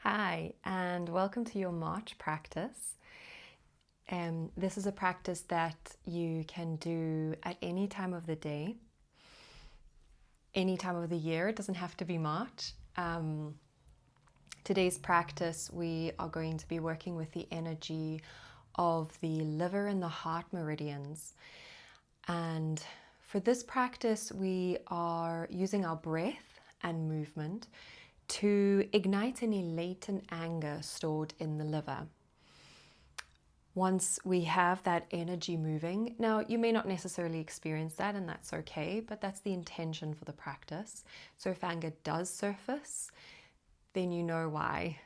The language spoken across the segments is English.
Hi, and welcome to your March practice. This is a practice that you can do at any time of the day, any time of the year. It doesn't have to be March. Today's practice, we are going to be working with the energy of the liver and the heart meridians. And for this practice, we are using our breath and movement to ignite any latent anger stored in the liver. Once we have that energy moving, now you may not necessarily experience that, and that's okay, but that's the intention for the practice. So if anger does surface, then you know why.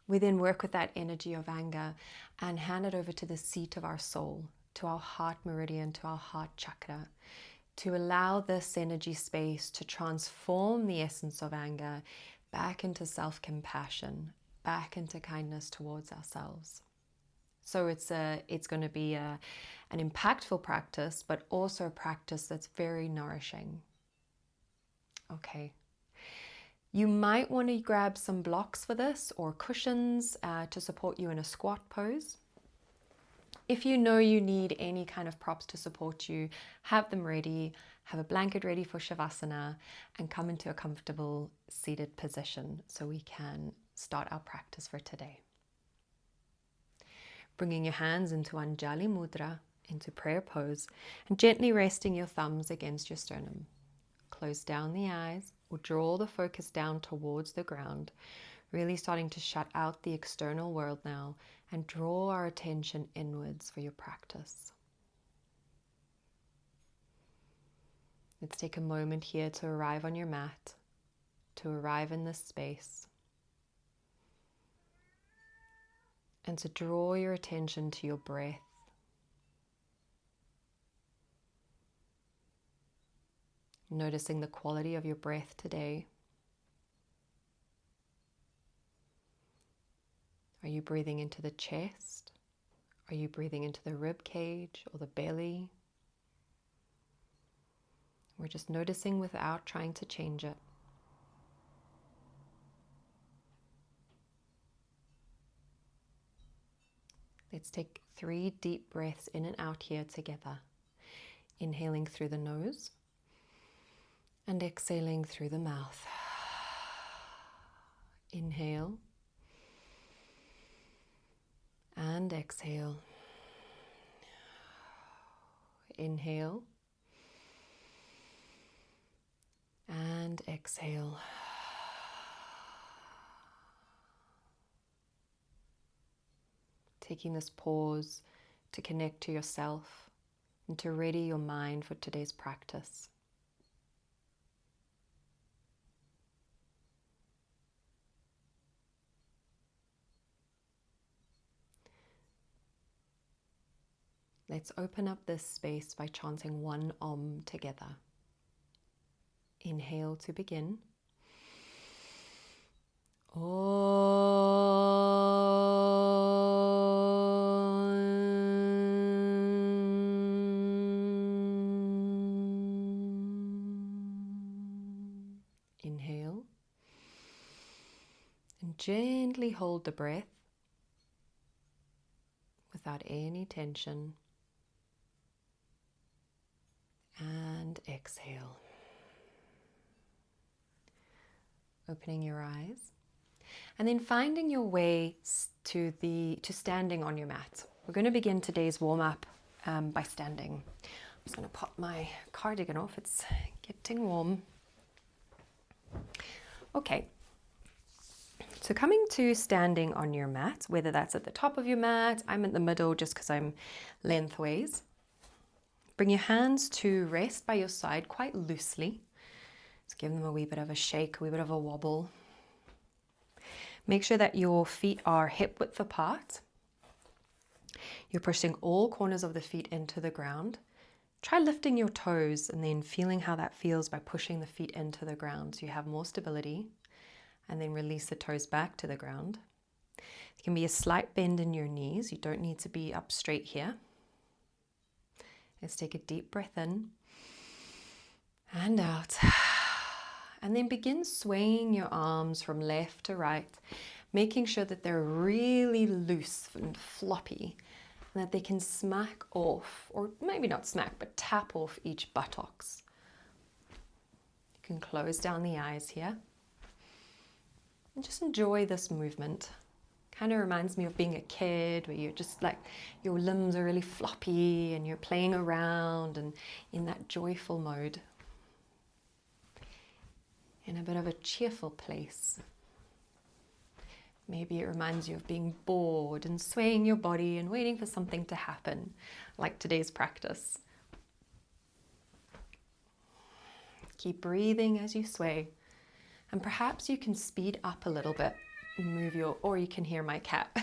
We then work with that energy of anger and hand it over to the seat of our soul, to our heart meridian, to our heart chakra, to allow this energy space to transform the essence of anger back into self-compassion, back into kindness towards ourselves. So it's going to be an impactful practice, but also a practice that's very nourishing. Okay. You might want to grab some blocks for this or cushions to support you in a squat pose. If you know you need any kind of props to support you, have them ready, have a blanket ready for Shavasana, and come into a comfortable seated position so we can start our practice for today. Bringing your hands into Anjali Mudra, into prayer pose, and gently resting your thumbs against your sternum. Close down the eyes or draw the focus down towards the ground, really starting to shut out the external world now and draw our attention inwards for your practice. Let's take a moment here to arrive on your mat, to arrive in this space, and to draw your attention to your breath. Noticing the quality of your breath today. Are you breathing into the chest? Are you breathing into the rib cage or the belly? We're just noticing without trying to change it. Let's take 3 deep breaths in and out here together. Inhaling through the nose and exhaling through the mouth. Inhale and exhale. Inhale and exhale. Taking this pause to connect to yourself and to ready your mind for today's practice. Let's open up this space by chanting one Om together. Inhale to begin. Inhale. And gently hold the breath without any tension. And exhale. Opening your eyes. And then finding your way to standing on your mat. We're going to begin today's warm-up by standing. I'm just going to pop my cardigan off. It's getting warm. Okay. So coming to standing on your mat, whether that's at the top of your mat, I'm in the middle just because I'm lengthways. Bring your hands to rest by your side quite loosely. Just give them a wee bit of a shake, a wee bit of a wobble. Make sure that your feet are hip width apart. You're pushing all corners of the feet into the ground. Try lifting your toes and then feeling how that feels by pushing the feet into the ground so you have more stability. And then release the toes back to the ground. There can be a slight bend in your knees. You don't need to be up straight here. Let's take a deep breath in and out. And then begin swaying your arms from left to right, making sure that they're really loose and floppy, and that they can smack off, or maybe not smack, but tap off each buttocks. You can close down the eyes here. And just enjoy this movement. Kind of reminds me of being a kid, where you're just like, your limbs are really floppy and you're playing around and in that joyful mode. In a bit of a cheerful place. Maybe it reminds you of being bored and swaying your body and waiting for something to happen, like today's practice. Keep breathing as you sway, and perhaps you can speed up a little bit and move your, or you can hear my cat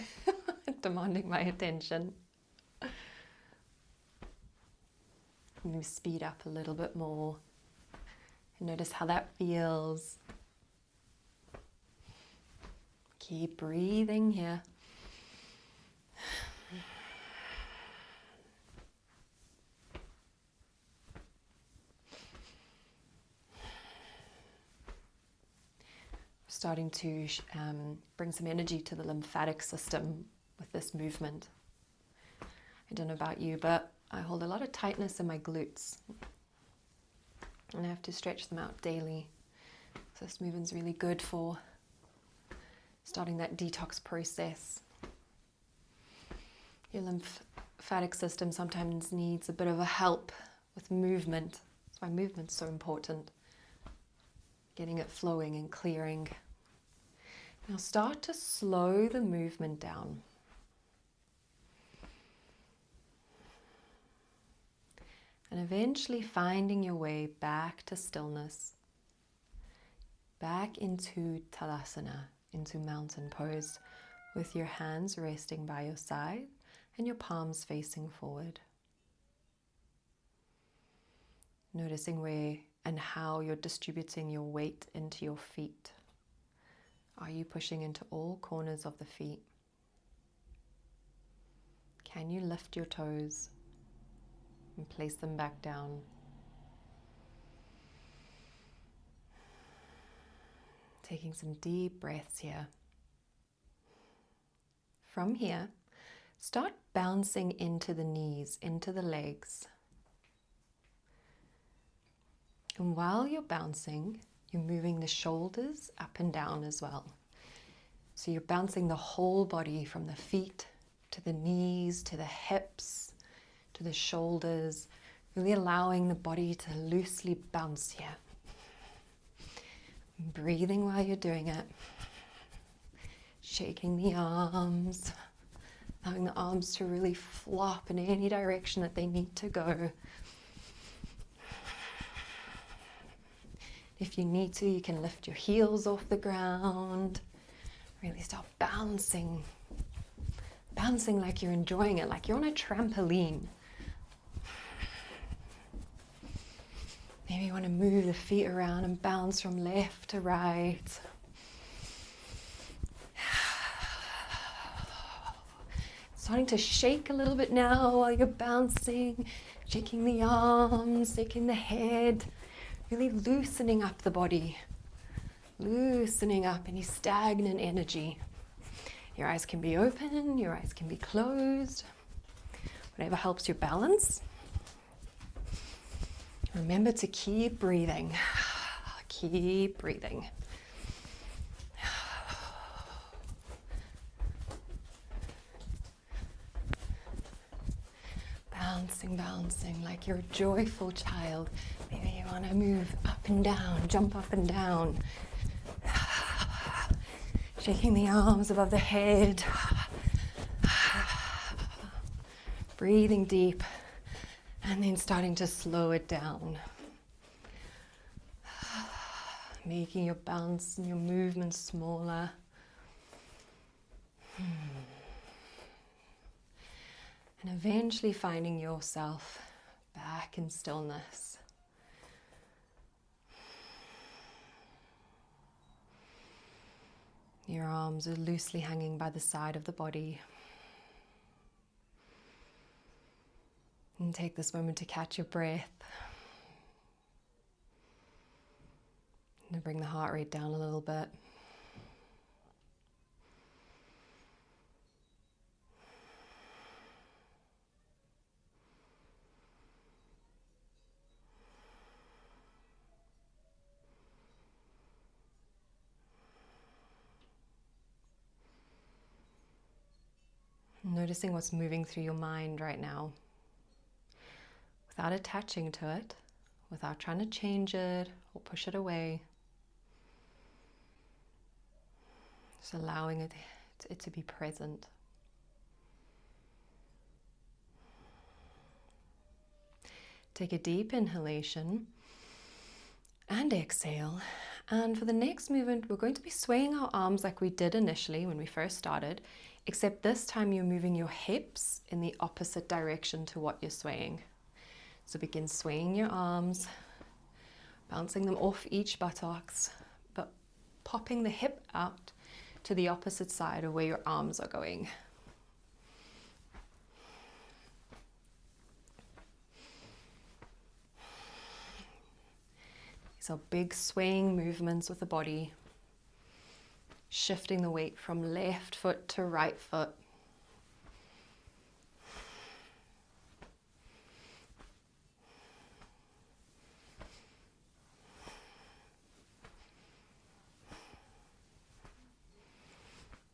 demanding my attention. Maybe speed up a little bit more. Notice how that feels. Keep breathing here. Starting to bring some energy to the lymphatic system with this movement. I don't know about you, but I hold a lot of tightness in my glutes. And I have to stretch them out daily. So this movement's really good for starting that detox process. Your lymphatic system sometimes needs a bit of a help with movement. That's why movement's so important. Getting it flowing and clearing. Now start to slow the movement down. And eventually finding your way back to stillness, back into Tadasana, into mountain pose, with your hands resting by your side and your palms facing forward. Noticing where and how you're distributing your weight into your feet. Are you pushing into all corners of the feet? Can you lift your toes and place them back down? Taking some deep breaths here. From here, start bouncing into the knees, into the legs. And while you're bouncing, you're moving the shoulders up and down as well. So you're bouncing the whole body from the feet to the knees, to the hips, to the shoulders, really allowing the body to loosely bounce here. Breathing while you're doing it. Shaking the arms, allowing the arms to really flop in any direction that they need to go. If you need to, you can lift your heels off the ground. Really start bouncing. Bouncing like you're enjoying it, like you're on a trampoline. Maybe you want to move the feet around and bounce from left to right. Starting to shake a little bit now while you're bouncing, shaking the arms, shaking the head, really loosening up the body, loosening up any stagnant energy. Your eyes can be open, your eyes can be closed, whatever helps your balance. Remember to keep breathing, keep breathing. Bouncing, bouncing like you're a joyful child. Maybe you want to move up and down, jump up and down. Shaking the arms above the head. Breathing deep. And then starting to slow it down. Making your bounce and your movement smaller. And eventually finding yourself back in stillness. Your arms are loosely hanging by the side of the body. And take this moment to catch your breath. And bring the heart rate down a little bit. Noticing what's moving through your mind right now, without attaching to it, without trying to change it or push it away. Just allowing it to be present. Take a deep inhalation and exhale. And for the next movement, we're going to be swaying our arms like we did initially when we first started, except this time you're moving your hips in the opposite direction to what you're swaying. So begin swaying your arms, bouncing them off each buttocks, but popping the hip out to the opposite side of where your arms are going. These are big swaying movements with the body, shifting the weight from left foot to right foot.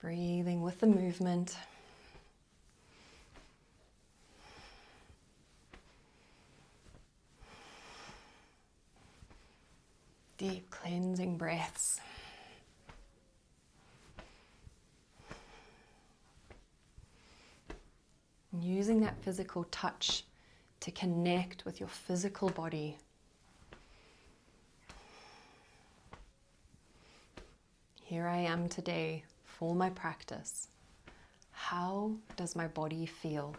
Breathing with the movement. Deep cleansing breaths. And using that physical touch to connect with your physical body. Here I am today for my practice. How does my body feel?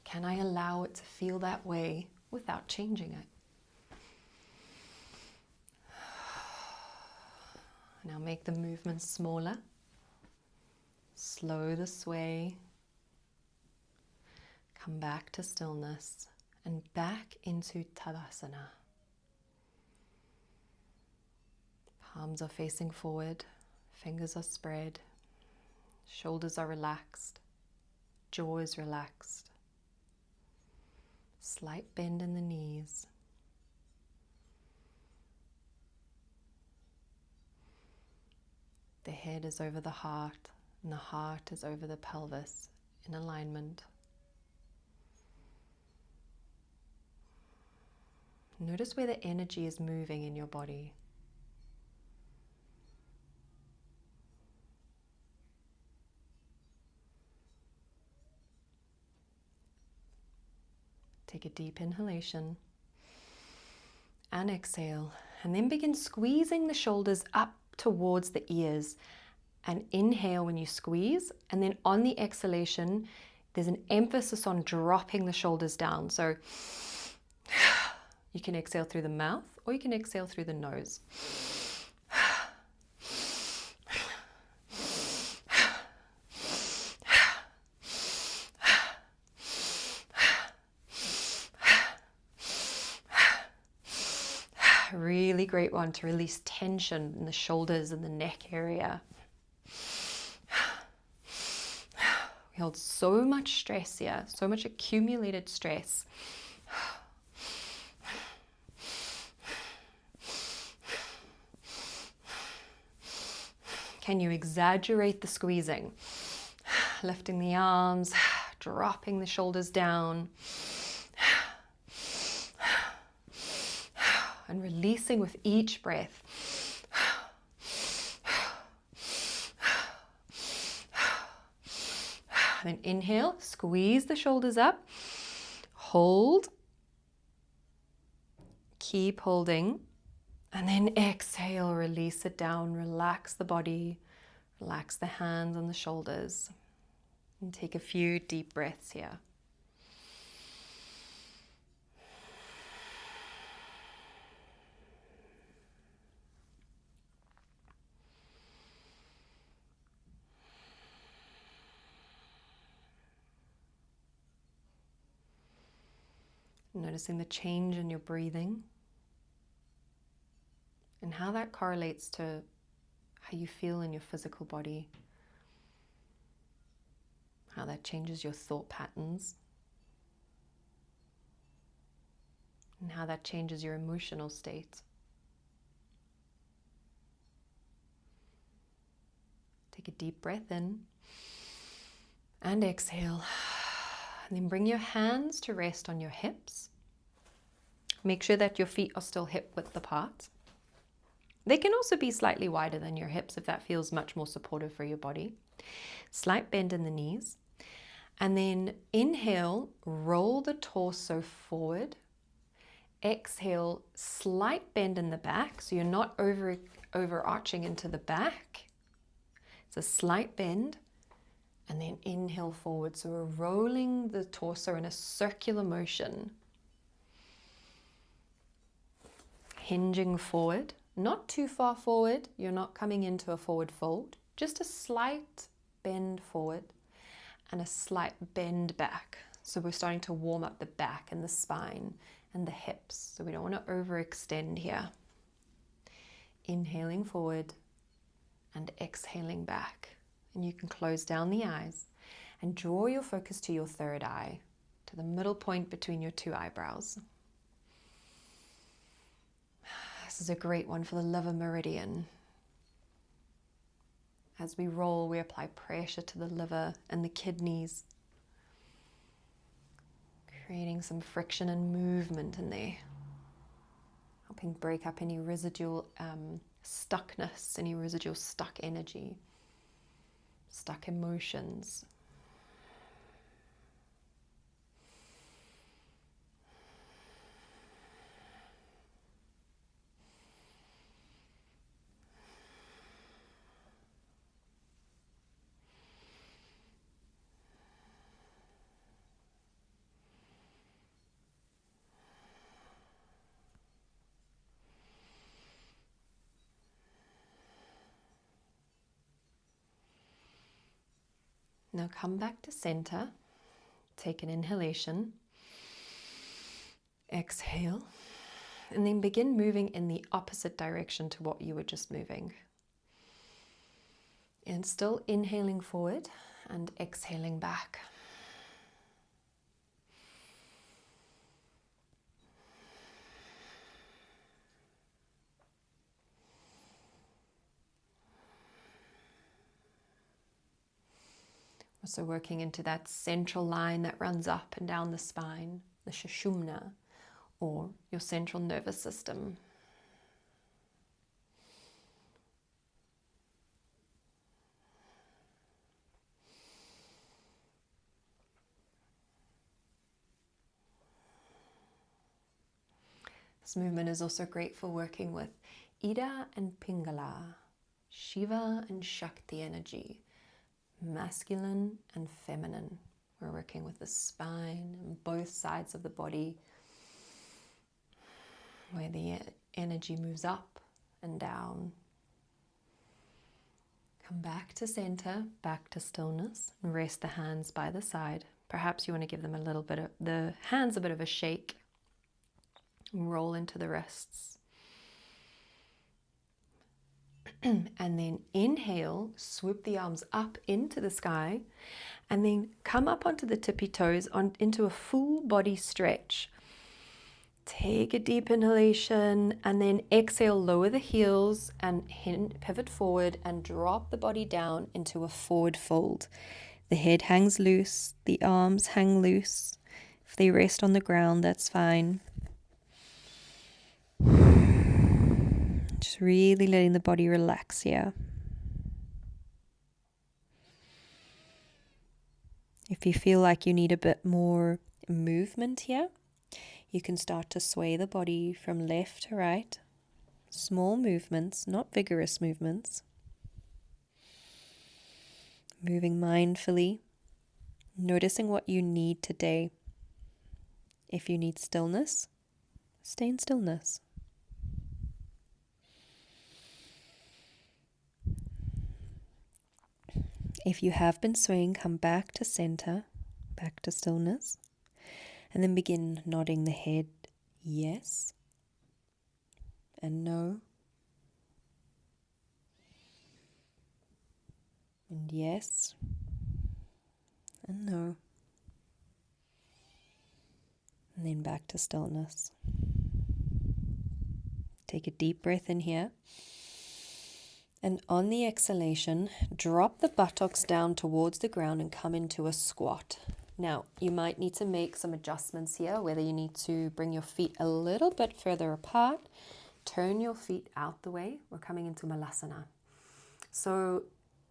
Can I allow it to feel that way without changing it? Now make the movement smaller. Slow the sway. Come back to stillness and back into Tadasana. Palms are facing forward, fingers are spread, shoulders are relaxed, jaw is relaxed. Slight bend in the knees. The head is over the heart, and the heart is over the pelvis in alignment. Notice where the energy is moving in your body. Take a deep inhalation and exhale, and then begin squeezing the shoulders up towards the ears. And inhale when you squeeze, and then on the exhalation, there's an emphasis on dropping the shoulders down. So you can exhale through the mouth or you can exhale through the nose. Really great one to release tension in the shoulders and the neck area. We hold so much stress here, so much accumulated stress. Can you exaggerate the squeezing? Lifting the arms, dropping the shoulders down. And releasing with each breath. Then inhale, squeeze the shoulders up, hold, keep holding, and then exhale, release it down, relax the body, relax the hands and the shoulders, and take a few deep breaths here. Noticing the change in your breathing. and how that correlates to how you feel in your physical body, how that changes your thought patterns, and how that changes your emotional state. Take a deep breath in and exhale. And then bring your hands to rest on your hips. Make sure that your feet are still hip width apart. They can also be slightly wider than your hips if that feels much more supportive for your body. Slight bend in the knees. And then inhale, roll the torso forward. Exhale, slight bend in the back, so you're not overarching into the back. It's a slight bend. And then inhale forward. So we're rolling the torso in a circular motion. Hinging forward, not too far forward. You're not coming into a forward fold. Just a slight bend forward and a slight bend back. So we're starting to warm up the back and the spine and the hips. So we don't want to overextend here. Inhaling forward and exhaling back. And you can close down the eyes and draw your focus to your third eye, to the middle point between your two eyebrows. This is a great one for the liver meridian. As we roll, we apply pressure to the liver and the kidneys, creating some friction and movement in there, helping break up any residual stuckness, any residual stuck energy, stuck emotions. Now come back to center. Take an inhalation. Exhale. And then begin moving in the opposite direction to what you were just moving. And still inhaling forward and exhaling back. Also working into that central line that runs up and down the spine, the Sushumna, or your central nervous system. This movement is also great for working with Ida and Pingala, Shiva and Shakti energy, masculine and feminine. We're working with the spine and both sides of the body, where the energy moves up and down. Come back to center, back to stillness, and rest the hands by the side. Perhaps you want to give them the hands a bit of a shake. Roll into the wrists. And then inhale, swoop the arms up into the sky, and then come up onto the tippy toes into a full body stretch. Take a deep inhalation and then exhale, lower the heels and pivot forward and drop the body down into a forward fold. The head hangs loose, the arms hang loose. If they rest on the ground, that's fine. Just really letting the body relax here. If you feel like you need a bit more movement here, you can start to sway the body from left to right. Small movements, not vigorous movements. Moving mindfully, noticing what you need today. If you need stillness, stay in stillness. If you have been swaying, come back to center, back to stillness, and then begin nodding the head yes and no and yes, and no. And then back to stillness. Take a deep breath in here. And on the exhalation, drop the buttocks down towards the ground and come into a squat. Now, you might need to make some adjustments here, whether you need to bring your feet a little bit further apart, turn your feet out the way. We're coming into Malasana. So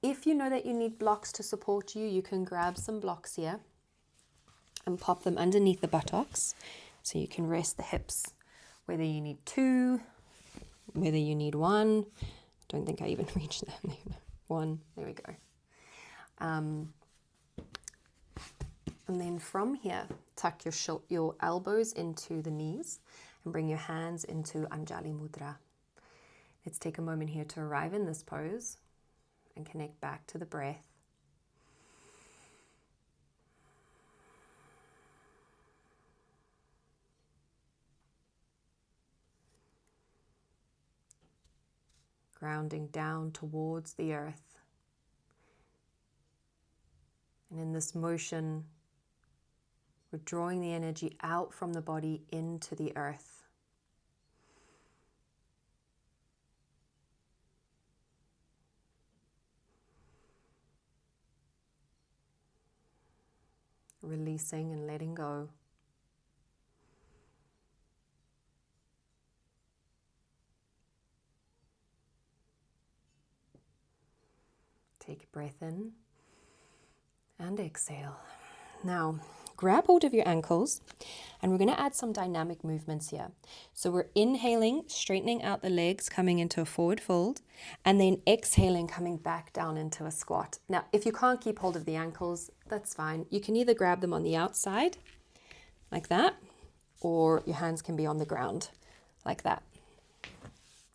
if you know that you need blocks to support you, you can grab some blocks here and pop them underneath the buttocks so you can rest the hips. Whether you need two, whether you need one. Don't think I even reached that. One, there we go. And then from here, tuck your elbows into the knees and bring your hands into Anjali Mudra. Let's take a moment here to arrive in this pose and connect back to the breath. Grounding down towards the earth. And in this motion, we're drawing the energy out from the body into the earth. Releasing and letting go. Take a breath in and exhale. Now, grab hold of your ankles and we're going to add some dynamic movements here. So we're inhaling, straightening out the legs, coming into a forward fold, and then exhaling, coming back down into a squat. Now, if you can't keep hold of the ankles, that's fine. You can either grab them on the outside, like that, or your hands can be on the ground, like that.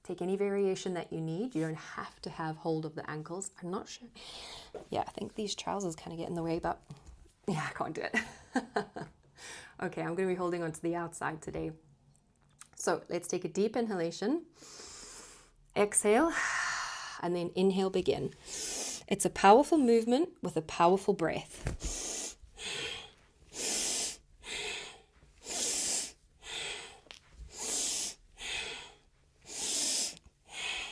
Take any variation that you need. You don't have to have hold of the ankles. I'm not sure. Yeah, I think these trousers kind of get in the way, but yeah, I can't do it. Okay, I'm going to be holding on to the outside today. So let's take a deep inhalation. Exhale, and then inhale, begin. It's a powerful movement with a powerful breath.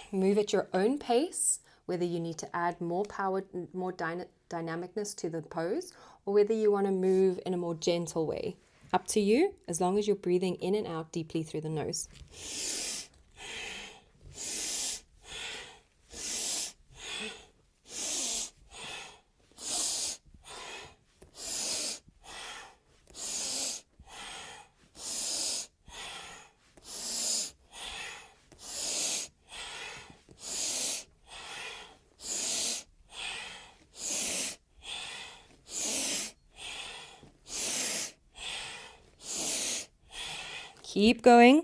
Move at your own pace, whether you need to add more power, more dynamicness to the pose, or whether you want to move in a more gentle way. Up to you, as long as you're breathing in and out deeply through the nose. Keep going.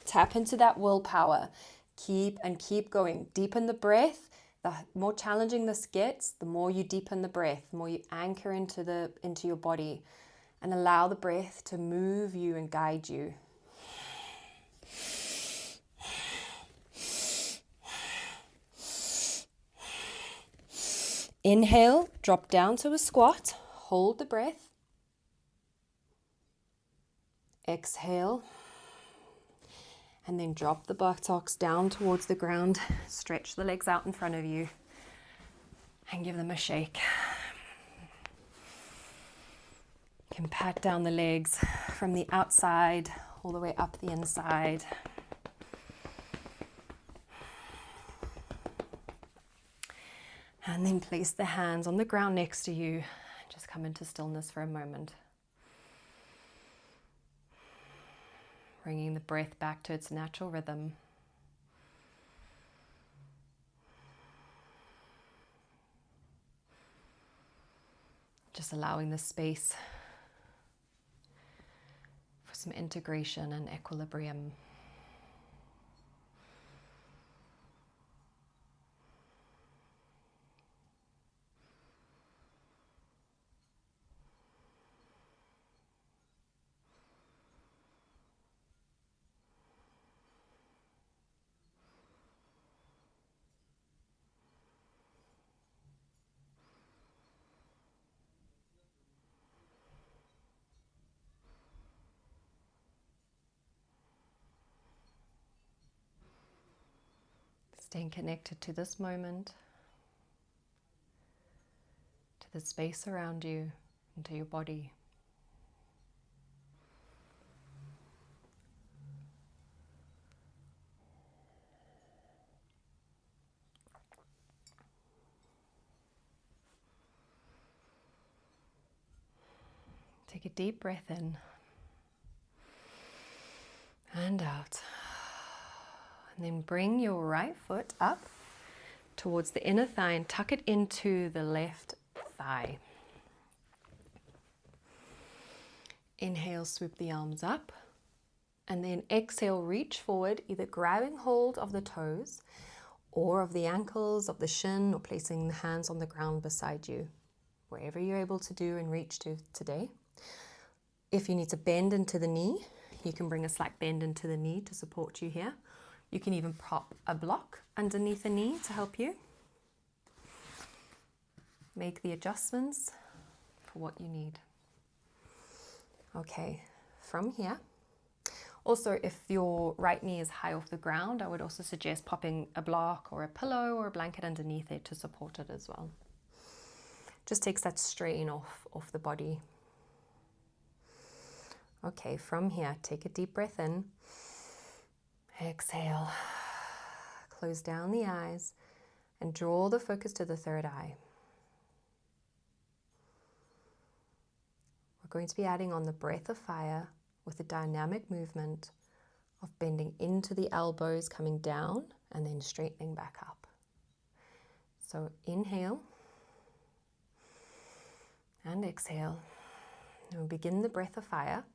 Tap into that willpower. Keep going. Deepen the breath. The more challenging this gets, the more you deepen the breath, the more you anchor into your body and allow the breath to move you and guide you. Inhale, drop down to a squat, hold the breath. Exhale, and then drop the buttocks down towards the ground. Stretch the legs out in front of you and give them a shake. You can pat down the legs from the outside all the way up the inside. And then place the hands on the ground next to you. Just come into stillness for a moment. Bringing the breath back to its natural rhythm. Just allowing the space for some integration and equilibrium. Staying connected to this moment, to the space around you, and to your body. Take a deep breath in and out. And then bring your right foot up towards the inner thigh and tuck it into the left thigh. Inhale, swoop the arms up. And then exhale, reach forward, either grabbing hold of the toes or of the ankles, of the shin, or placing the hands on the ground beside you, wherever you're able to do and reach to today. If you need to bend into the knee, you can bring a slight bend into the knee to support you here. You can even prop a block underneath the knee to help you. Make the adjustments for what you need. Okay, from here. Also, if your right knee is high off the ground, I would also suggest popping a block or a pillow or a blanket underneath it to support it as well. Just takes that strain off the body. Okay, from here, take a deep breath in. Exhale. Close down the eyes and draw the focus to the third eye. We're going to be adding on the breath of fire with a dynamic movement of bending into the elbows, coming down, and then straightening back up. So inhale and exhale. And we'll begin the breath of fire.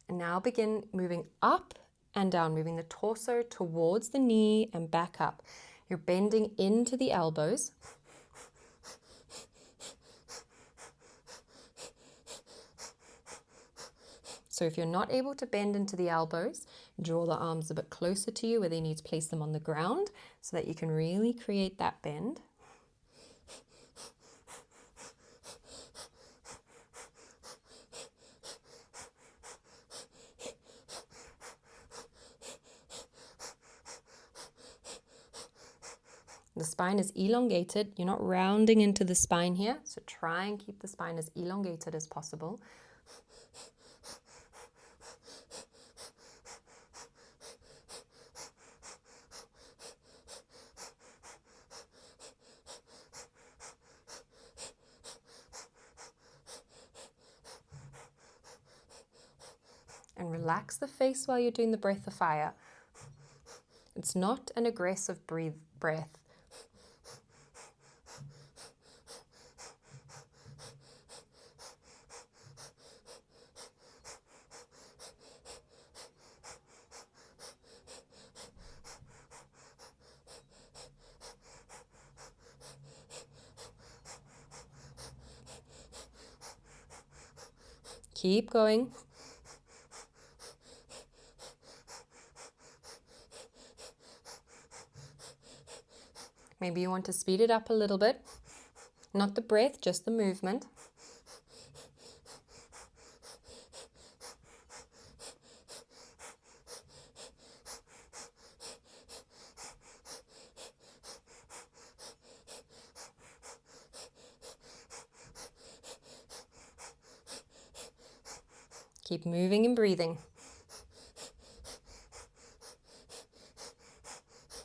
And now begin moving up and down, moving the torso towards the knee and back up. You're bending into the elbows. So if you're not able to bend into the elbows, draw the arms a bit closer to you where they need to place them on the ground so that you can really create that bend. The spine is elongated. You're not rounding into the spine here, so try and keep the spine as elongated as possible. And relax the face while you're doing the breath of fire. It's not an aggressive breath. Keep going. Maybe you want to speed it up a little bit. Not the breath, just the movement. Keep moving and breathing.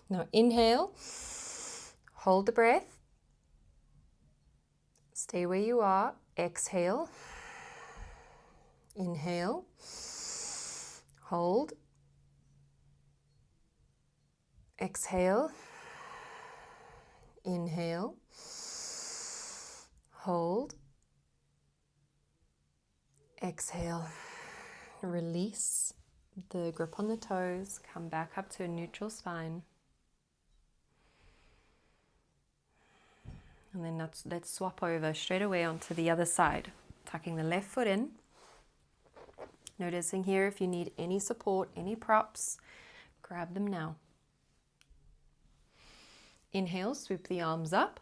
Now inhale, hold the breath, stay where you are, exhale, inhale, hold, exhale, inhale, hold, exhale. Release the grip on the toes, come back up to a neutral spine. And then let's swap over straight away onto the other side, tucking the left foot in. Noticing here if you need any support, any props, grab them now. Inhale, swoop the arms up.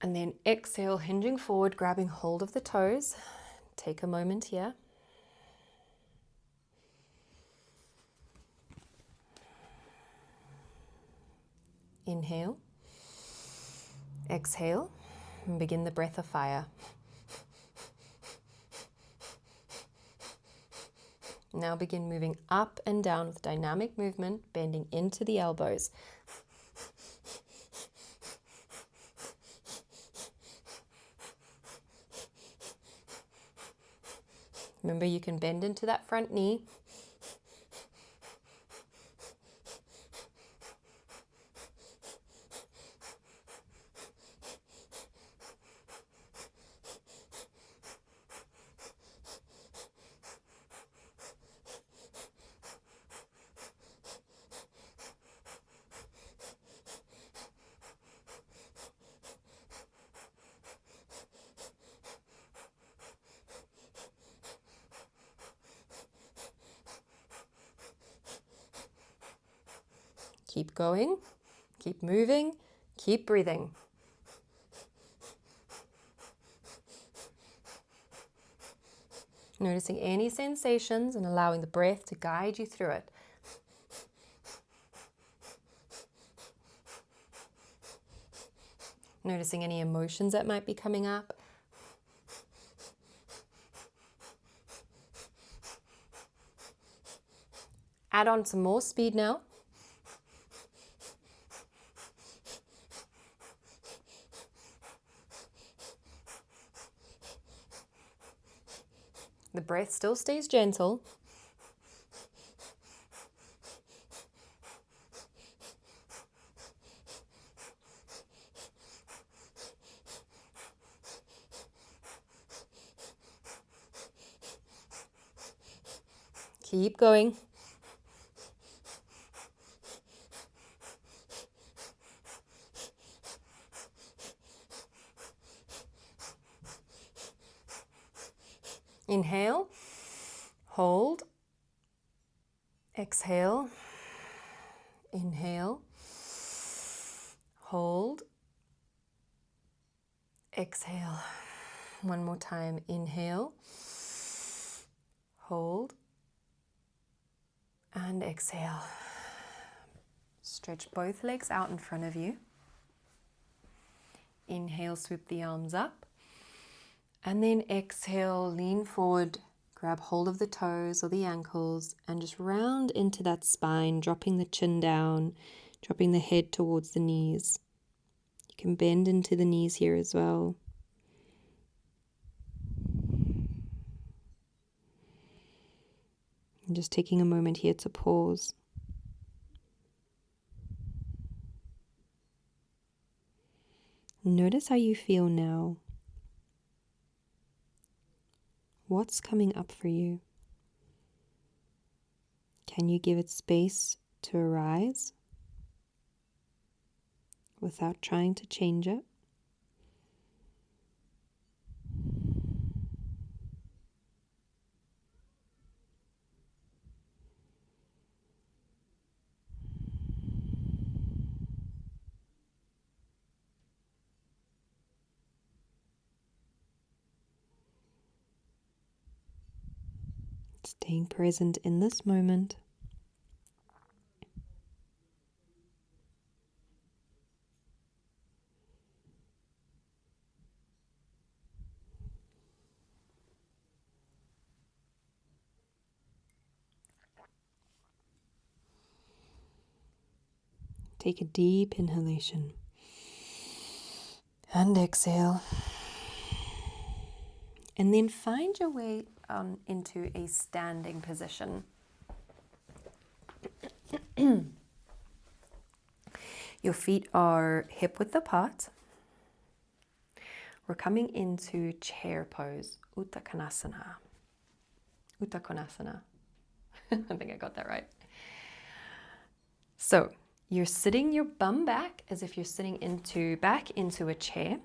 And then exhale, hinging forward, grabbing hold of the toes. Take a moment here. Inhale. Exhale. And begin the breath of fire. Now begin moving up and down with dynamic movement, bending into the elbows. Remember, you can bend into that front knee. Keep going, keep moving, keep breathing. Noticing any sensations and allowing the breath to guide you through it. Noticing any emotions that might be coming up. Add on some more speed now. The breath still stays gentle. Keep going. Inhale, hold, exhale, inhale, hold, exhale. One more time, inhale, hold, and exhale. Stretch both legs out in front of you. Inhale, swoop the arms up. And then exhale, lean forward, grab hold of the toes or the ankles and just round into that spine, dropping the chin down, dropping the head towards the knees. You can bend into the knees here as well. And just taking a moment here to pause. Notice how you feel now. What's coming up for you? Can you give it space to arise without trying to change it? Staying present in this moment. Take a deep inhalation and exhale. And then find your way into a standing position. Your feet are hip width apart. We're coming into chair pose, Uttanasana. Uttanasana. I think I got that right. So you're sitting your bum back as if you're sitting back into a chair.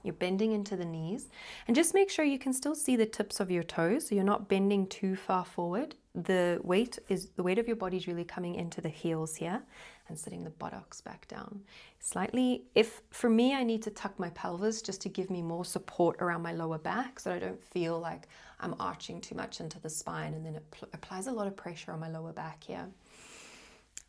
You're bending into the knees and just make sure you can still see the tips of your toes. So you're not bending too far forward. The weight of your body is really coming into the heels here and sitting the buttocks back down. Slightly, for me, I need to tuck my pelvis just to give me more support around my lower back so I don't feel like I'm arching too much into the spine, and then it applies a lot of pressure on my lower back here.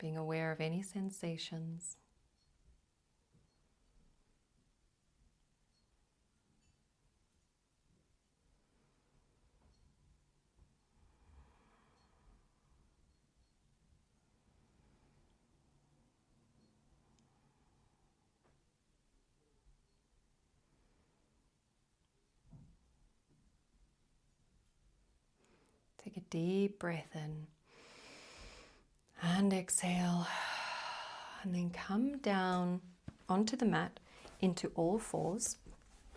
being aware of any sensations. Take a deep breath in and exhale, and then come down onto the mat into all fours.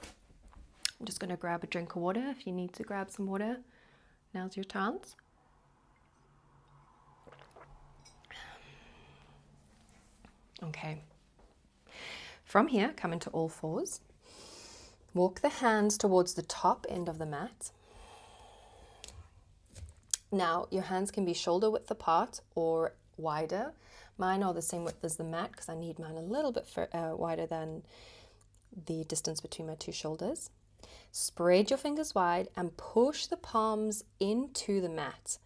I'm just going to grab a drink of water. If you need to grab some water, now's your chance. Okay. From here, come into all fours. Walk the hands towards the top end of the mat. Now, your hands can be shoulder width apart or wider. Mine are the same width as the mat because I need mine a little bit wider than the distance between my two shoulders. Spread your fingers wide and push the palms into the mat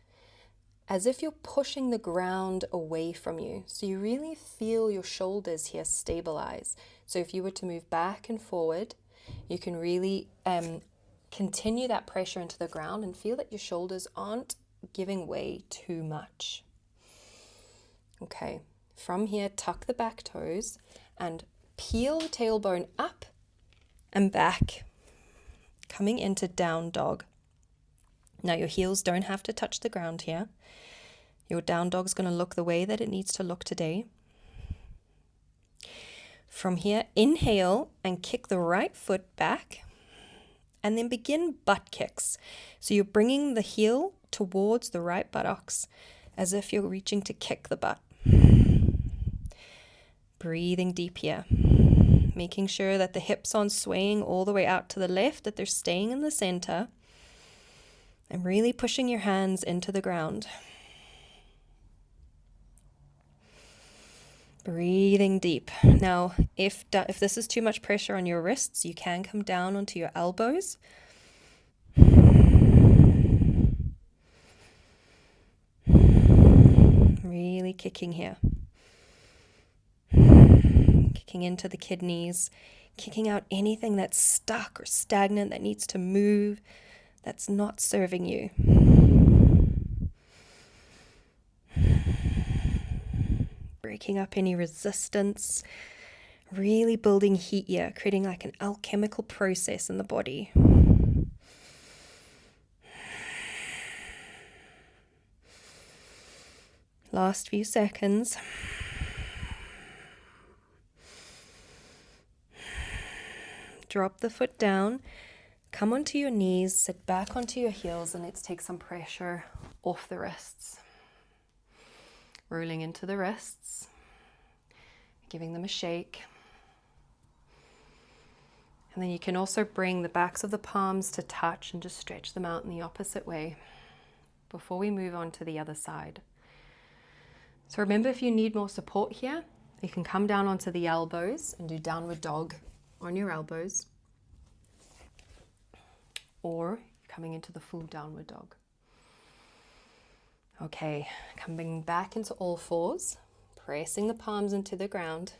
as if you're pushing the ground away from you. So you really feel your shoulders here stabilize. So if you were to move back and forward, you can really continue that pressure into the ground and feel that your shoulders aren't giving way too much. Okay, from here, tuck the back toes and peel the tailbone up and back, coming into down dog. Now your heels don't have to touch the ground here. Your down dog is going to look the way that it needs to look today. From here, inhale and kick the right foot back, and then begin butt kicks. So you're bringing the heel towards the right buttocks as if you're reaching to kick the butt. Breathing deep here, making sure that the hips aren't swaying all the way out to the left, that they're staying in the center, and really pushing your hands into the ground. Breathing deep. Now, if this is too much pressure on your wrists, you can come down onto your elbows. Really kicking here. Kicking into the kidneys, kicking out anything that's stuck or stagnant that needs to move, that's not serving you. Breaking up any resistance, really building heat here, creating like an alchemical process in the body. Last few seconds. Drop the foot down, come onto your knees, sit back onto your heels, and let's take some pressure off the wrists. Rolling into the wrists, giving them a shake. And then you can also bring the backs of the palms to touch and just stretch them out in the opposite way before we move on to the other side. So remember, if you need more support here, you can come down onto the elbows and do downward dog on your elbows, or coming into the full downward dog. Okay, coming back into all fours, pressing the palms into the ground,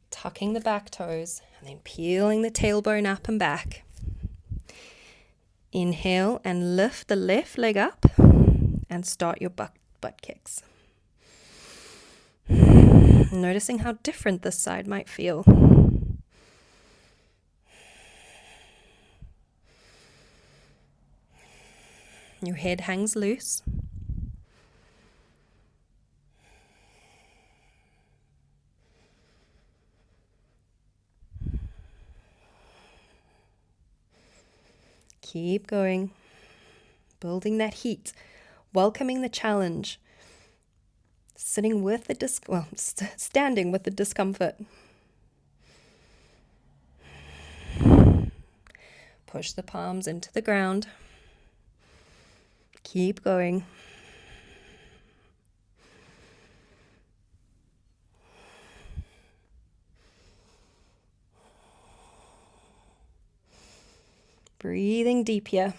tucking the back toes, and then peeling the tailbone up and back. Inhale and lift the left leg up and start your butt kicks. Noticing how different this side might feel. Your head hangs loose. Keep going. Building that heat. Welcoming the challenge. Sitting with the standing with the discomfort. Push the palms into the ground. Keep going. Breathing deep here.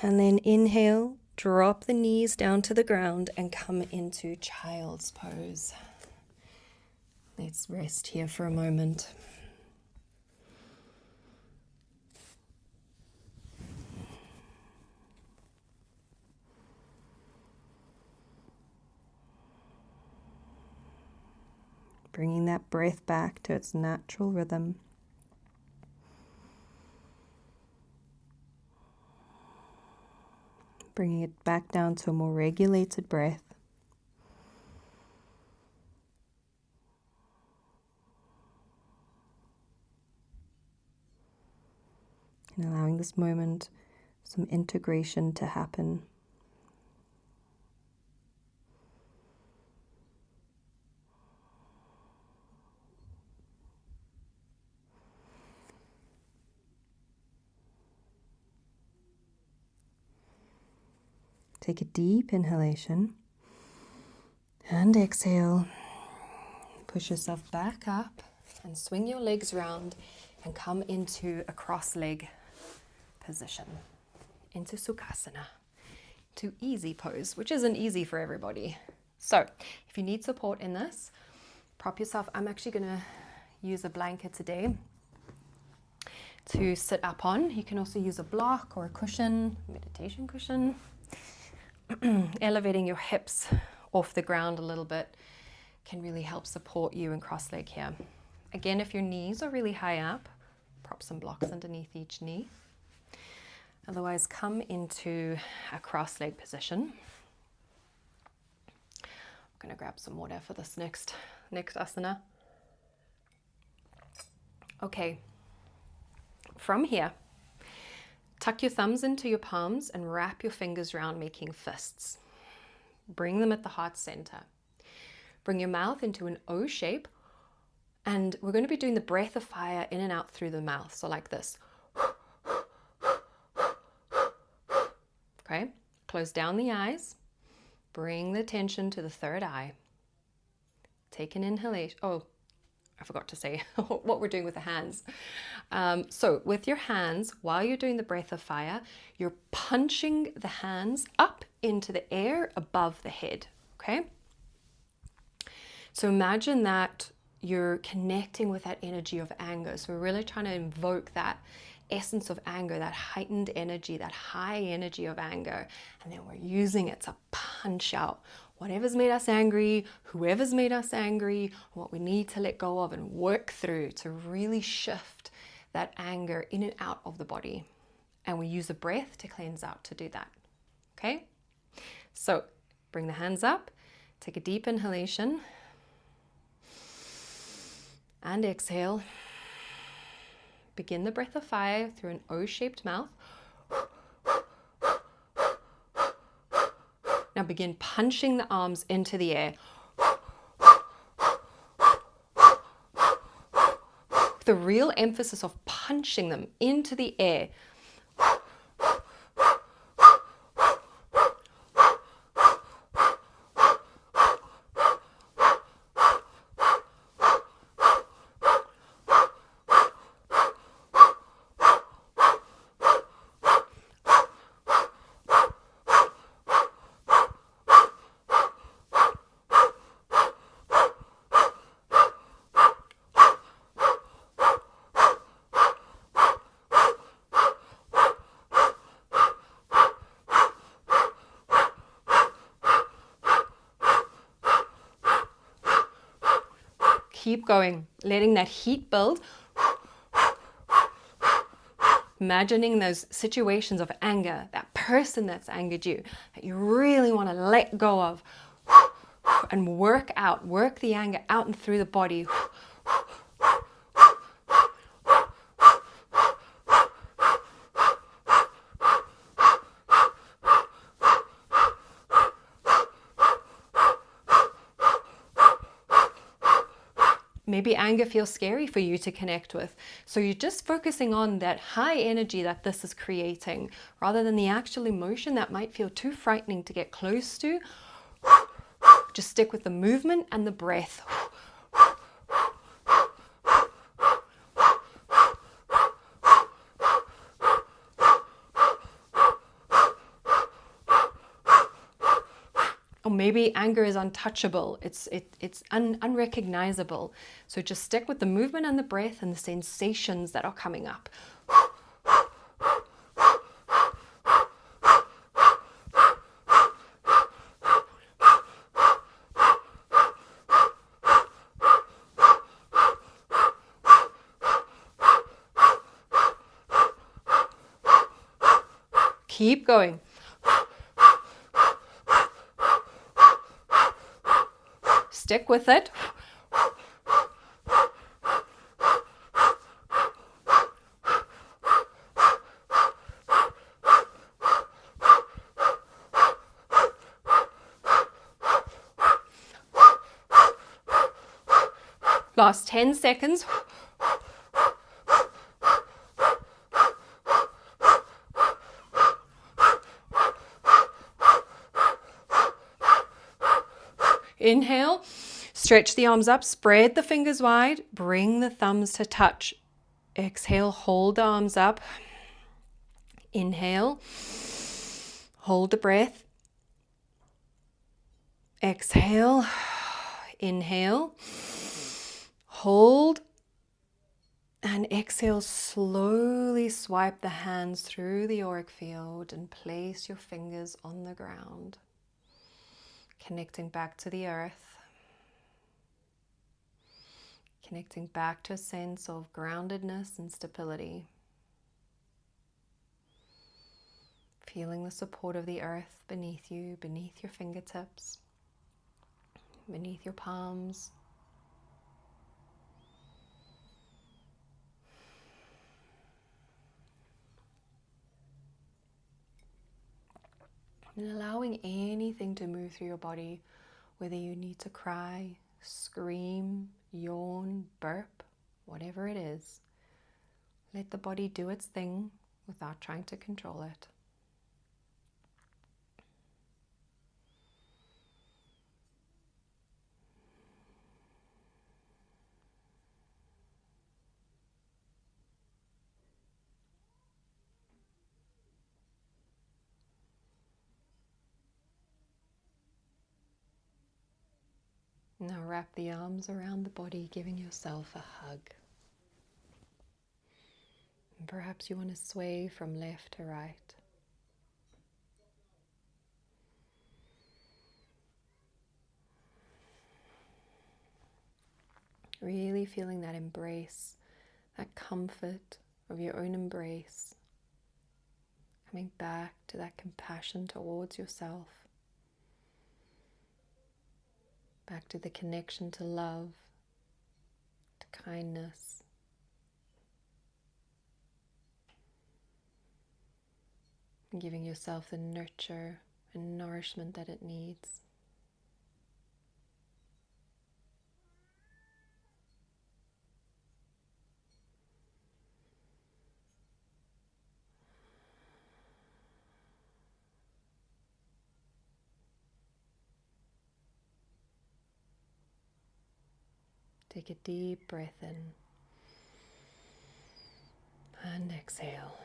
And then inhale Drop the knees down to the ground and come into child's pose. Let's rest here for a moment. Bringing that breath back to its natural rhythm. Bringing it back down to a more regulated breath. And allowing this moment some integration to happen. Take a deep inhalation and exhale. Push yourself back up and swing your legs round and come into a cross-leg position, into Sukhasana, to easy pose, which isn't easy for everybody. So if you need support in this, prop yourself. I'm actually going to use a blanket today to sit up on. You can also use a block or a cushion, meditation cushion. Elevating your hips off the ground a little bit can really help support you in cross-leg here. Again, if your knees are really high up, prop some blocks underneath each knee. Otherwise, come into a cross-leg position. I'm going to grab some water for this next asana. Okay, from here, tuck your thumbs into your palms and wrap your fingers around, making fists. Bring them at the heart center. Bring your mouth into an O shape, and we're going to be doing the breath of fire in and out through the mouth. So like this. Okay, close down the eyes. Bring the attention to the third eye. Take an inhalation. Oh, I forgot to say what we're doing with the hands. So with your hands, while you're doing the breath of fire, you're punching the hands up into the air above the head, okay? So imagine that you're connecting with that energy of anger. So we're really trying to invoke that essence of anger, that heightened energy, that high energy of anger. And then we're using it to punch out whatever's made us angry, whoever's made us angry, what we need to let go of and work through to really shift that anger in and out of the body. And we use the breath to cleanse out to do that. Okay? So bring the hands up, take a deep inhalation and exhale. Begin the breath of fire through an O-shaped mouth. Now begin punching the arms into the air. The real emphasis of punching them into the air. Keep going, letting that heat build. Imagining those situations of anger, that person that's angered you, that you really want to let go of and work the anger out and through the body. Maybe anger feels scary for you to connect with. So you're just focusing on that high energy that this is creating rather than the actual emotion that might feel too frightening to get close to. Just stick with the movement and the breath. Or maybe anger is untouchable. It's unrecognizable. So just stick with the movement and the breath and the sensations that are coming up. Keep going. Stick with it. Last 10 seconds. Inhale, stretch the arms up, spread the fingers wide, bring the thumbs to touch. Exhale, hold the arms up. Inhale, hold the breath. Exhale, inhale, hold, and exhale. Slowly swipe the hands through the auric field and place your fingers on the ground, connecting back to the earth, connecting back to a sense of groundedness and stability. Feeling the support of the earth beneath you, beneath your fingertips, beneath your palms. And allowing anything to move through your body, whether you need to cry, scream, yawn, burp, whatever it is. Let the body do its thing without trying to control it. Now wrap the arms around the body, giving yourself a hug. And perhaps you want to sway from left to right. Really feeling that embrace, that comfort of your own embrace. Coming back to that compassion towards yourself. Back to the connection to love, to kindness. And giving yourself the nurture and nourishment that it needs. Take a deep breath in and exhale.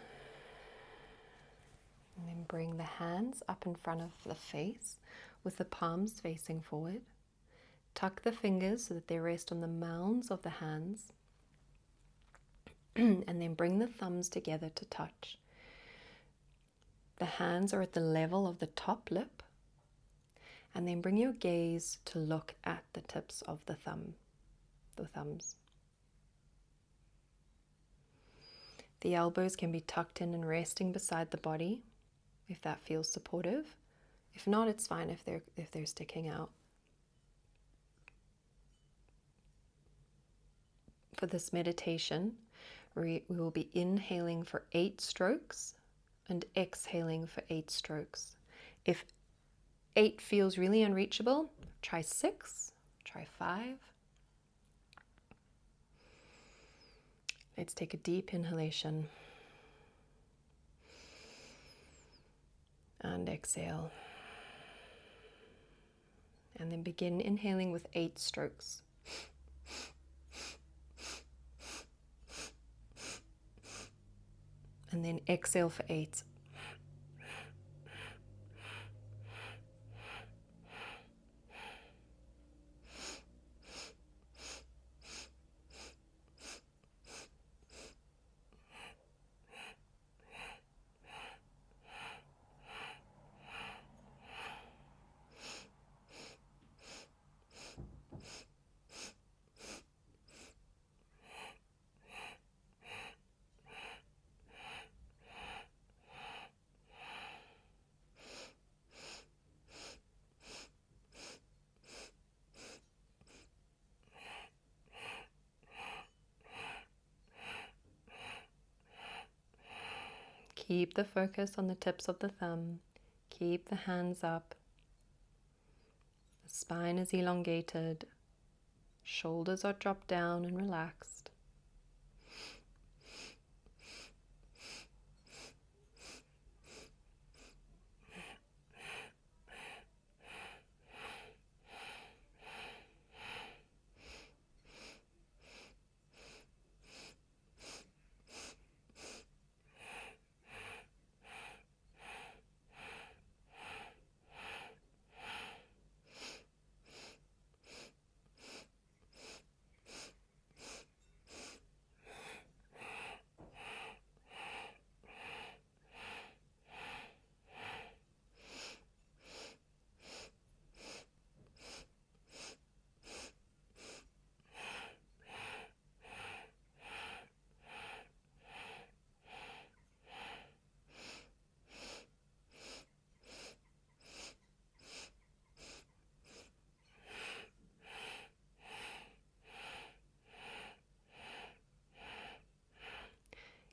And then bring the hands up in front of the face with the palms facing forward. Tuck the fingers so that they rest on the mounds of the hands. And then bring the thumbs together to touch. The hands are at the level of the top lip. And then bring your gaze to look at the tips of the thumbs. The elbows can be tucked in and resting beside the body if that feels supportive. If not, it's fine if they're sticking out. For this meditation, we will be inhaling for 8 strokes and exhaling for 8 strokes. If 8 feels really unreachable, try 6, try 5. Let's take a deep inhalation and exhale. And then begin inhaling with 8 strokes. And then exhale for 8. Keep the focus on the tips of the thumb. Keep the hands up. The spine is elongated. Shoulders are dropped down and relaxed.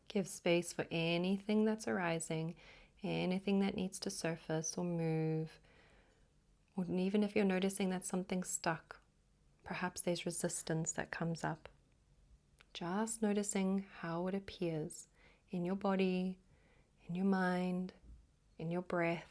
Give space for anything that's arising, anything that needs to surface or move. Or even if you're noticing that something's stuck, perhaps there's resistance that comes up. Just noticing how it appears in your body, in your mind, in your breath.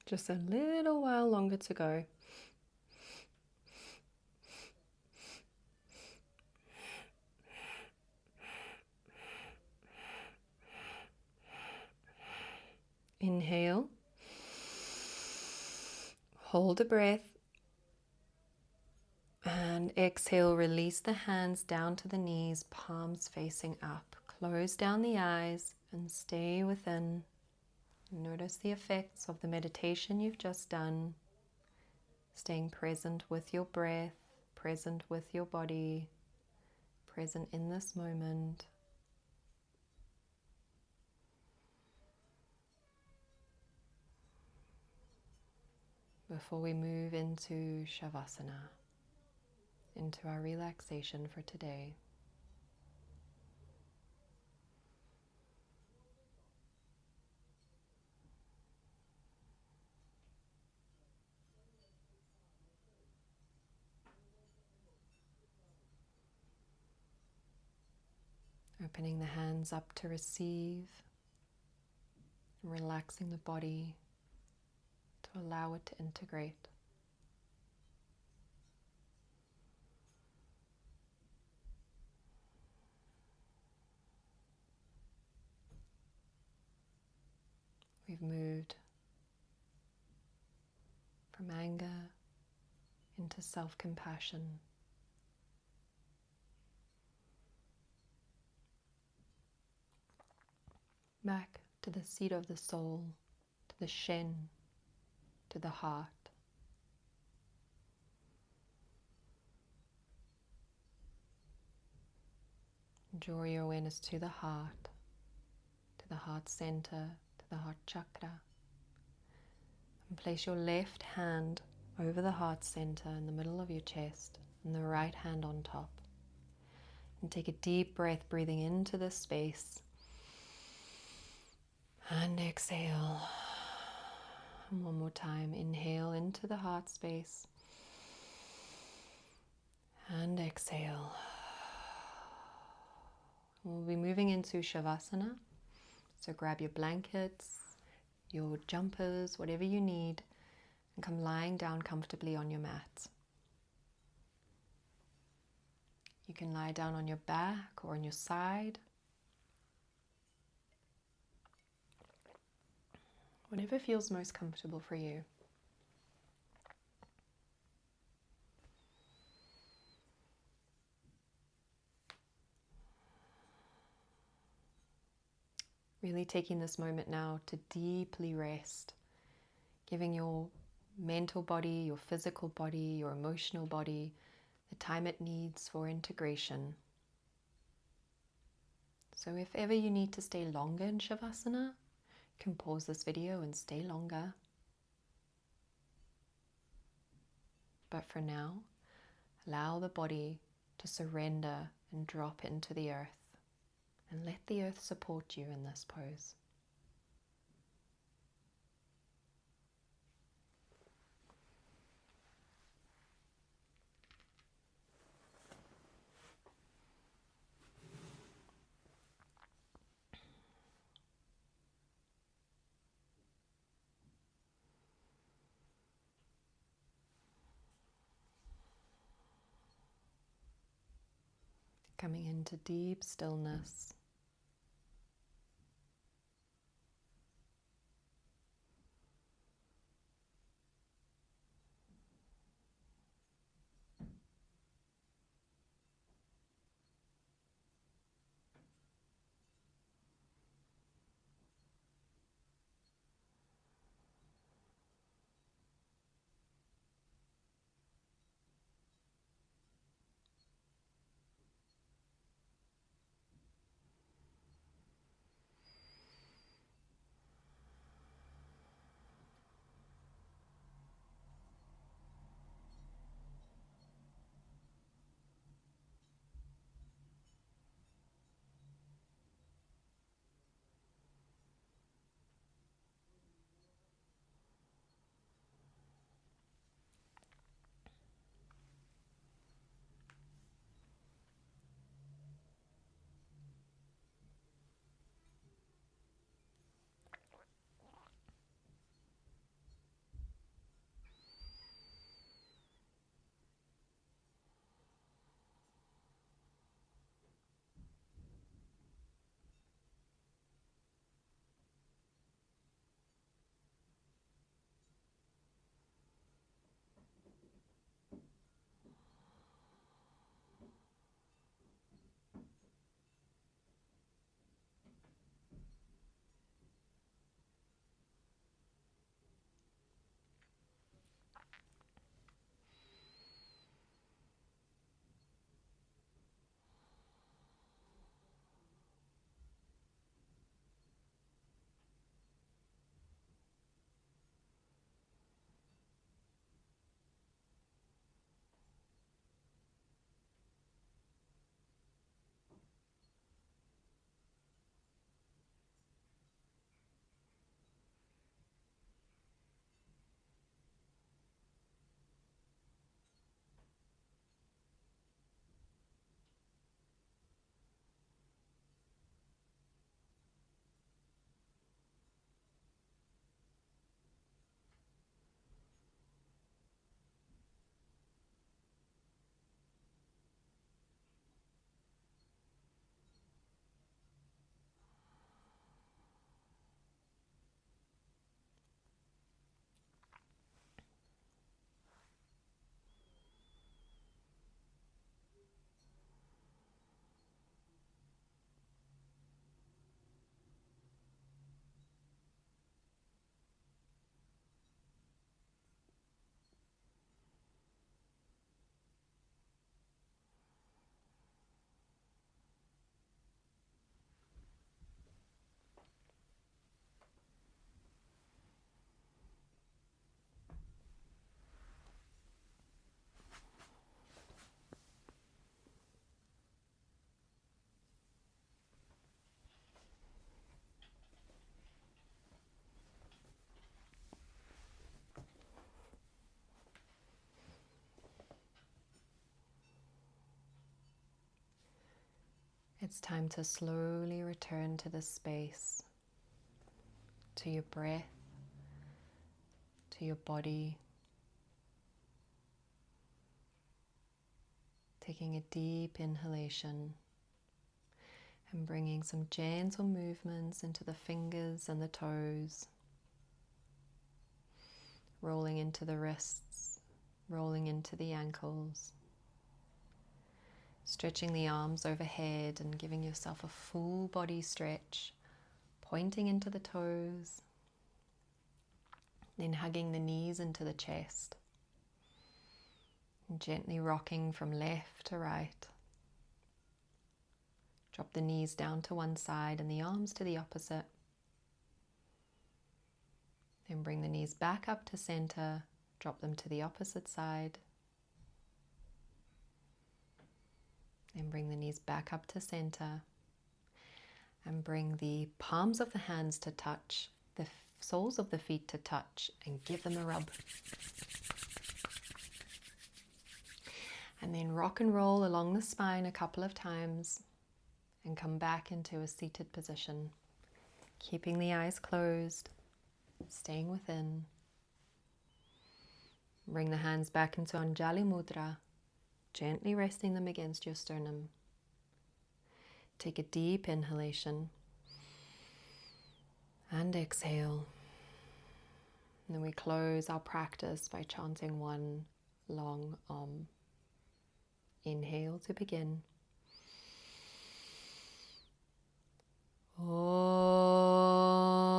Just a little while longer to go. Inhale. Hold a breath. And exhale, release the hands down to the knees, palms facing up. Close down the eyes and stay within. Notice the effects of the meditation you've just done. Staying present with your breath, present with your body, present in this moment. Before we move into Shavasana, into our relaxation for today. Opening the hands up to receive, relaxing the body to allow it to integrate. We've moved from anger into self-compassion. Back to the seat of the soul, to the shen, to the heart. Draw your awareness to the heart center, to the heart chakra. And place your left hand over the heart center in the middle of your chest and the right hand on top. And take a deep breath, breathing into this space. And exhale. And one more time, inhale into the heart space. And exhale. We'll be moving into Shavasana. So grab your blankets, your jumpers, whatever you need, and come lying down comfortably on your mat. You can lie down on your back or on your side. Whatever feels most comfortable for you. Really taking this moment now to deeply rest, giving your mental body, your physical body, your emotional body the time it needs for integration. So if ever you need to stay longer in Shavasana, you can pause this video and stay longer. But for now, allow the body to surrender and drop into the earth, and let the earth support you in this pose. Coming into deep stillness. It's time to slowly return to this space, to your breath, to your body. Taking a deep inhalation and bringing some gentle movements into the fingers and the toes, rolling into the wrists, rolling into the ankles, stretching the arms overhead and giving yourself a full body stretch, pointing into the toes, then hugging the knees into the chest, and gently rocking from left to right. Drop the knees down to one side and the arms to the opposite. Then bring the knees back up to center, drop them to the opposite side. Then bring the knees back up to center and bring the palms of the hands to touch, the soles of the feet to touch, and give them a rub. And then rock and roll along the spine a couple of times and come back into a seated position, keeping the eyes closed, staying within. Bring the hands back into Anjali Mudra, gently resting them against your sternum. Take a deep inhalation and exhale. And then we close our practice by chanting one long Om. Inhale to begin. Om.